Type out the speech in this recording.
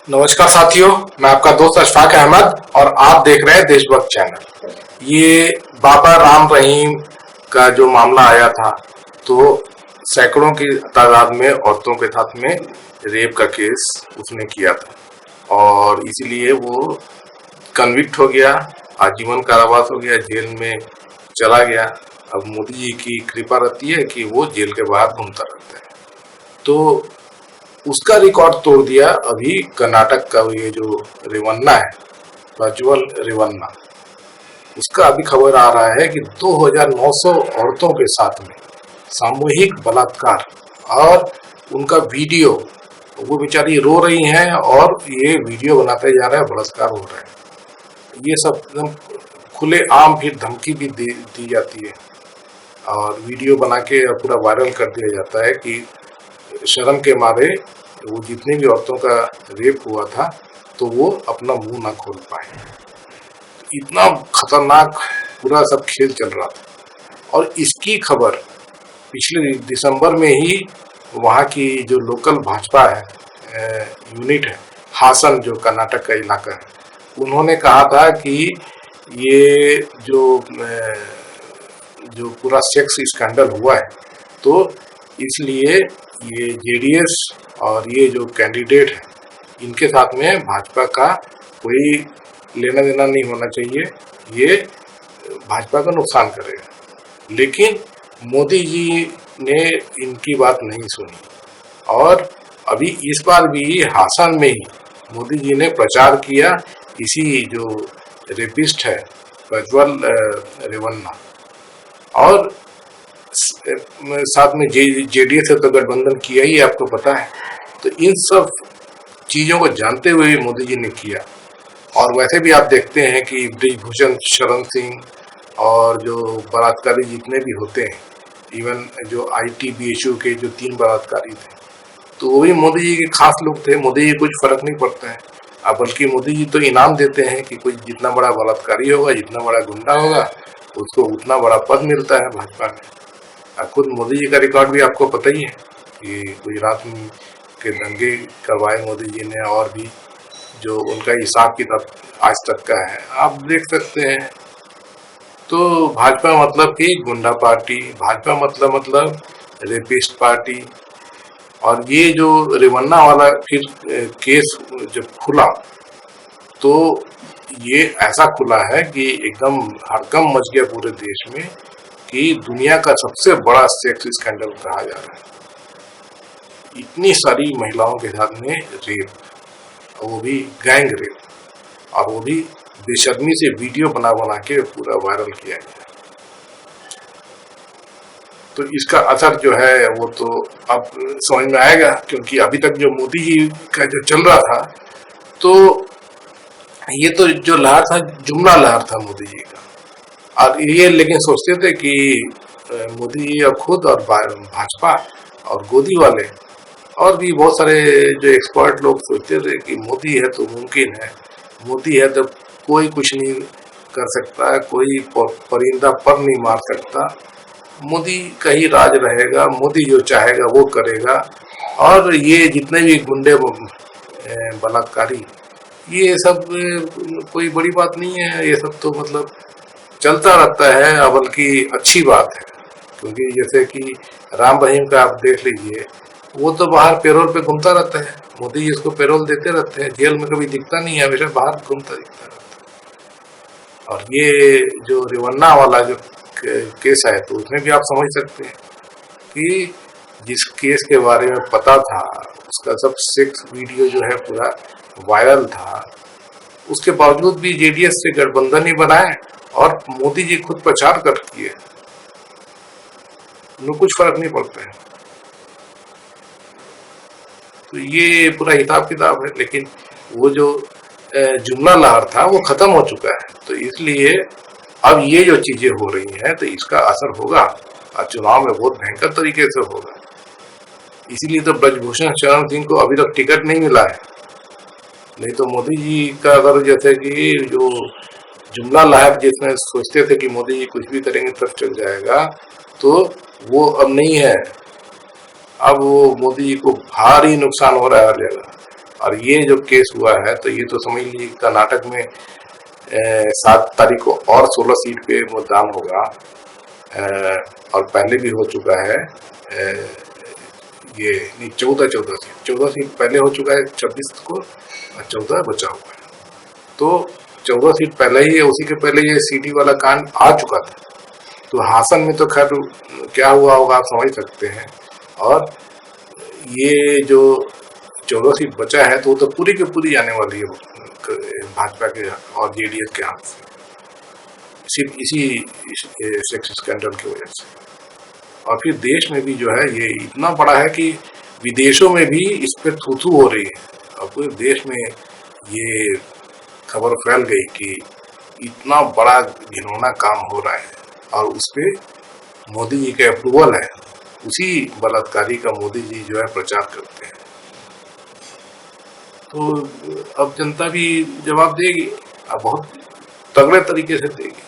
नमस्कार साथियों, मैं आपका दोस्त अशफाक अहमद और आप देख रहे हैं देशभक्त चैनल। ये बाबा राम रहीम का जो मामला आया था, तो सैकड़ों की तादाद में औरतों के साथ में रेप का केस उसने किया था और इसीलिए वो कन्विक्ट हो गया, आजीवन कारावास हो गया, जेल में चला गया। अब मोदी जी की कृपा रहती है कि वो जेल के बाहर घूमता रहता है। तो उसका रिकॉर्ड तोड़ दिया अभी कर्नाटक का ये जो रेवन्ना है, प्रज्वल रेवन्ना, उसका अभी खबर आ रहा है कि 2900 औरतों के साथ में सामूहिक बलात्कार और उनका वीडियो, वो बेचारी रो रही हैं और ये वीडियो बनाते जा रहा है, बलात्कार हो रहा है। ये सब एकदम खुले आम फिर धमकी भी दी जाती है और वीडियो बना के पूरा वायरल कर दिया जाता है कि शर्म के मारे वो जितनी भी औरतों का रेप हुआ था तो वो अपना मुंह ना खोल पाए। इतना खतरनाक पूरा सब खेल चल रहा था और इसकी खबर पिछले दिसंबर में ही वहाँ की जो लोकल भाजपा है यूनिट है, हासन जो कर्नाटक का इलाका है, उन्होंने कहा था कि ये जो पूरा सेक्स स्कैंडल हुआ है, तो इसलिए ये जेडीएस और ये जो कैंडिडेट है, इनके साथ में भाजपा का कोई लेना देना नहीं होना चाहिए, ये भाजपा का नुकसान करेगा। लेकिन मोदी जी ने इनकी बात नहीं सुनी और अभी इस बार भी हासन में ही मोदी जी ने प्रचार किया इसी जो रेपिस्ट है प्रज्वल रेवन्ना, और साथ में जेडीएस से तो गठबंधन किया ही, आपको पता है। तो इन सब चीजों को जानते हुए मोदी जी ने किया। और वैसे भी आप देखते हैं कि ब्रिजभूषण शरण सिंह और जो बलात्कारी जितने भी होते हैं, इवन जो ITBHU के जो 3 बलात्कारी थे, तो वो भी मोदी जी के खास लोग थे। मोदी जी कुछ फर्क नहीं पड़ता है, अब बल्कि मोदी जी तो इनाम देते हैं कि कोई जितना बड़ा बलात्कारी होगा, जितना बड़ा गुंडा होगा, उसको उतना बड़ा पद मिलता है भाजपा में। खुद मोदी जी का रिकॉर्ड भी आपको पता ही है कि गुजरात के दंगे करवाए मोदी जी ने, और भी जो उनका हिसाब किताब आज तक का है आप देख सकते हैं। तो भाजपा मतलब कि गुंडा पार्टी, भाजपा मतलब रेपिस्ट पार्टी। और ये जो रेवन्ना वाला फिर केस जब खुला, तो ये ऐसा खुला है कि एकदम हड़कंप मच गया पूरे देश में कि दुनिया का सबसे बड़ा सेक्स स्कैंडल कहा जा रहा है। इतनी सारी महिलाओं के साथ में रेप, वो भी गैंग रेप, और वो भी बेशर्मी से वीडियो बना बना के पूरा वायरल किया गया। तो इसका असर जो है वो तो अब समझ में आएगा, क्योंकि अभी तक जो मोदी जी का जो चल रहा था, तो ये तो जो लहर था जुमला लहर था मोदी जी का। और ये लेकिन सोचते थे कि मोदी जी अब खुद और भाजपा और गोदी वाले और भी बहुत सारे जो एक्सपर्ट लोग सोचते थे कि मोदी है तो मुमकिन है, मोदी है तो कोई कुछ नहीं कर सकता, कोई परिंदा पर नहीं मार सकता, मोदी का ही राज रहेगा, मोदी जो चाहेगा वो करेगा। और ये जितने भी गुंडे बलात्कारी, ये सब कोई बड़ी बात नहीं है, ये सब तो मतलब चलता रहता है, बल्कि अच्छी बात है। क्योंकि जैसे कि राम रहीम का आप देख लीजिए, वो तो बाहर पेरोल पे घूमता रहता है, मोदी जी उसको पेरोल देते रहते हैं, जेल में कभी दिखता नहीं है, हमेशा बाहर घूमता दिखता रहता है। और ये जो रेवन्ना वाला जो केस है, तो उसमें भी आप समझ सकते हैं कि जिस केस के बारे में पता था, उसका सब सेक्स वीडियो जो है पूरा वायरल था, उसके बावजूद भी जेडीएस से गठबंधन ही बनाए और मोदी जी खुद प्रचार कर किए, उन्हें कुछ फर्क नहीं पड़ता है। तो ये पूरा हिसाब किताब है। लेकिन वो जो जुमला लहर था वो खत्म हो चुका है, तो इसलिए अब ये जो चीजें हो रही हैं, तो इसका असर होगा और चुनाव में बहुत भयंकर तरीके से होगा। इसीलिए तो ब्रजभूषण शरण सिंह को अभी तक टिकट नहीं मिला है। नहीं तो मोदी जी का अगर जैसे कि जो जुमला लहर जिसमें सोचते थे कि मोदी जी कुछ भी करेंगे तब चल जाएगा, तो वो अब नहीं है। अब वो मोदी जी को भारी नुकसान हो रहा है हर जगह। और ये जो केस हुआ है तो ये तो समझ लीजिए कर्नाटक में 7 तारीख को और 16 सीट पे मतदान होगा, और पहले भी हो चुका है। ये नहीं, 14 सीट पहले हो चुका है 26 को, और 14 बचा हुआ है। तो 14 सीट पहले ही है, उसी के पहले ये सीटी वाला कांड आ चुका था। तो हासन में तो खैर क्या हुआ होगा आप समझ सकते हैं। और ये जो 14 सीट बचा है तो वो तो पूरी की पूरी आने वाली है भाजपा के और जेडीएस के हाथ से, सिर्फ इसी सेक्स स्कैंडल की वजह से। और फिर देश में भी जो है ये इतना बड़ा है कि विदेशों में भी इस पर थू-थू हो रही है, और पूरे देश में ये खबर फैल गई कि इतना बड़ा घिनौना काम हो रहा है, और उस पे मोदी जी के अप्रूवल है। उसी बलात्कारी का मोदी जी जो है प्रचार करते हैं। तो अब जनता भी जवाब देगी, अब बहुत तगड़े तरीके से देगी।